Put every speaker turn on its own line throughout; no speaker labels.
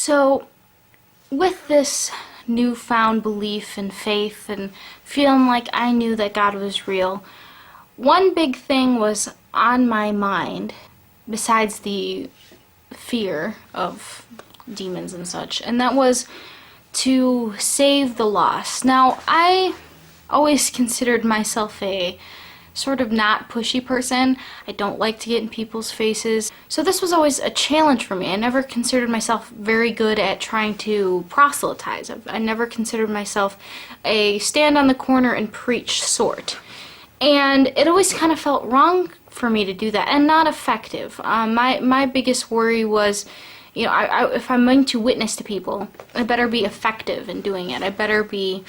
So, with this newfound belief and faith and feeling like I knew that God was real, one big thing was on my mind, besides the fear of demons and such, and that was to save the lost. Now, I always considered myself a sort of not pushy person. I don't like to get in people's faces. So this was always a challenge for me. I never considered myself very good at trying to proselytize. I never considered myself a stand on the corner and preach sort. And it always kind of felt wrong for me to do that and not effective. My biggest worry was, if I'm going to witness to people, I better be effective in doing it. I better be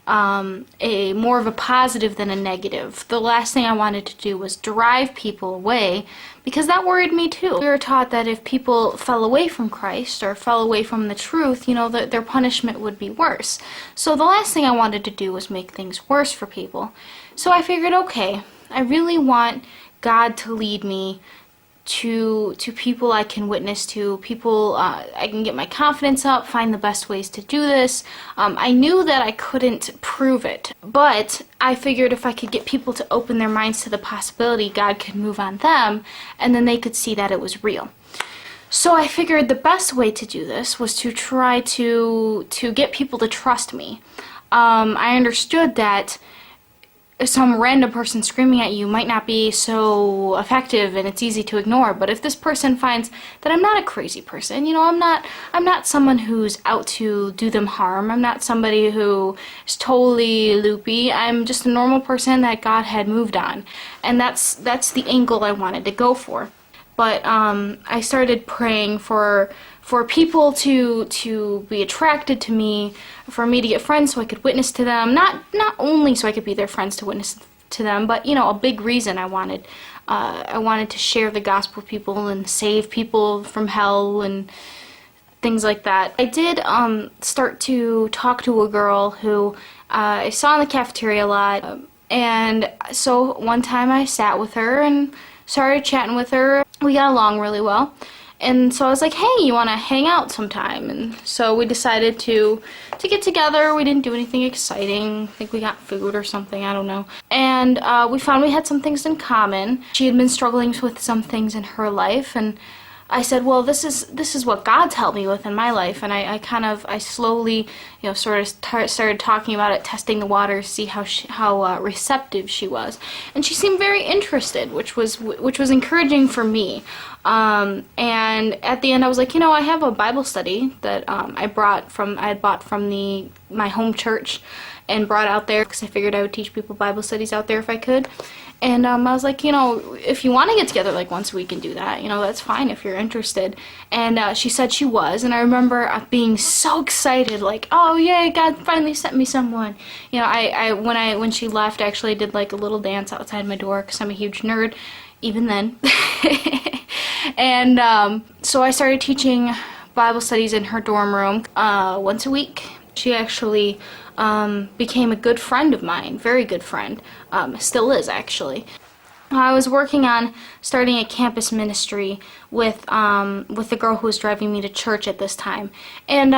a more of a positive than a negative. The last thing I wanted to do was drive people away, because that worried me too. We were taught that if people fell away from Christ or fell away from the truth, that their punishment would be worse. So the last thing I wanted to do was make things worse for people. So I figured, okay, I really want God to lead me to people I can witness to, people I can get my confidence up, find the best ways to do this. I knew that I couldn't prove it, but I figured if I could get people to open their minds to the possibility, God could move on them, and then they could see that it was real. So I figured the best way to do this was to try to get people to trust me. I understood that some random person screaming at you might not be so effective and it's easy to ignore, but if this person finds that I'm not a crazy person, I'm not someone who's out to do them harm, I'm not somebody who is totally loopy, I'm just a normal person that God had moved on, and that's the angle I wanted to go for. But I started praying for people to be attracted to me, for me to get friends so I could witness to them, not only so I could be their friends to witness to them, but a big reason I wanted to share the gospel with people and save people from hell and things like that. I did start to talk to a girl who I saw in the cafeteria a lot, and so one time I sat with her and started chatting with her. We got along really well. And so I was like, hey, you want to hang out sometime? And so we decided to get together. We didn't do anything exciting. I think we got food or something, I don't know. And we found we had some things in common. She had been struggling with some things in her life, and I said, well, this is what God's helped me with in my life, and I slowly, started talking about it, testing the waters, see how receptive she was, and she seemed very interested, which was encouraging for me. And at the end, I was like, I have a Bible study that I had bought from my home church and brought out there because I figured I would teach people Bible studies out there if I could. And I was like, if you want to get together like once a week and do that, that's fine if you're interested. And she said she was, and I remember being so excited, like, oh yay, God finally sent me someone. When she left, actually I did like a little dance outside my door because I'm a huge nerd, even then. And so I started teaching Bible studies in her dorm room once a week. She actually became a good friend of mine, very good friend, still is actually. I was working on starting a campus ministry with the girl who was driving me to church at this time, and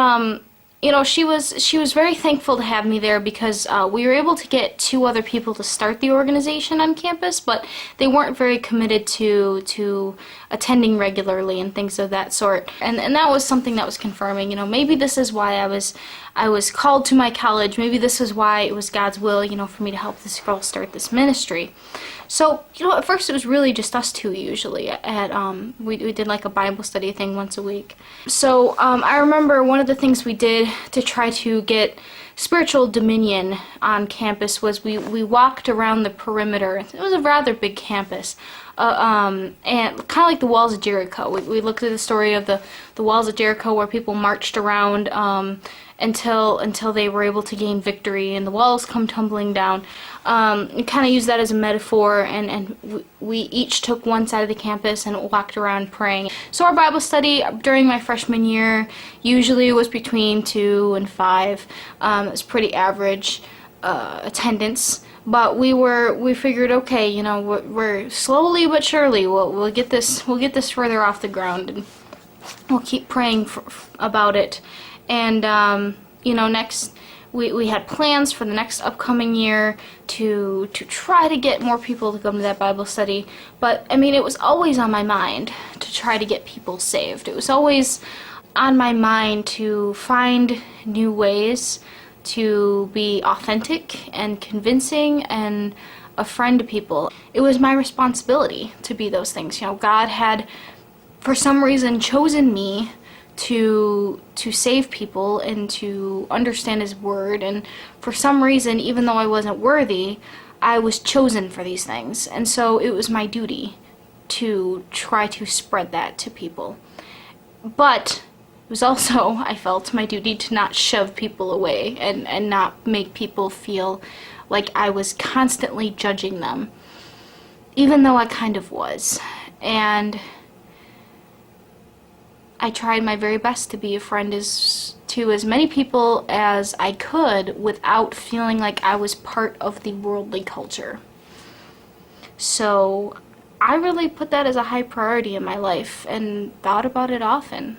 she was very thankful to have me there because we were able to get 2 other people to start the organization on campus, but they weren't very committed to attending regularly and things of that sort. And that was something that was confirming, maybe this is why I was called to my college. Maybe this is why it was God's will, for me to help this girl start this ministry. So, at first it was really just us 2 usually. We did like a Bible study thing once a week. So I remember one of the things we did to try to get spiritual dominion on campus was we walked around the perimeter. It was a rather big campus. And kind of like the walls of Jericho. We looked at the story of the walls of Jericho where people marched around until they were able to gain victory and the walls come tumbling down. We kind of used that as a metaphor, and we each took one side of the campus and walked around praying. So our Bible study during my freshman year usually was between 2 and 5. It was pretty average attendance. But we figured, okay, we're slowly but surely we'll get this further off the ground, and we'll keep praying about it. And next we had plans for the next upcoming year to try to get more people to come to that Bible study. But I mean, it was always on my mind to try to get people saved. It was always on my mind to find new ways to be authentic and convincing and a friend to people. It was my responsibility to be those things. God had, for some reason, chosen me to save people and to understand His Word, and for some reason, even though I wasn't worthy, I was chosen for these things, and so it was my duty to try to spread that to people. But it was also, I felt, my duty to not shove people away and not make people feel like I was constantly judging them, even though I kind of was. And I tried my very best to be a friend to as many people as I could without feeling like I was part of the worldly culture. So I really put that as a high priority in my life and thought about it often.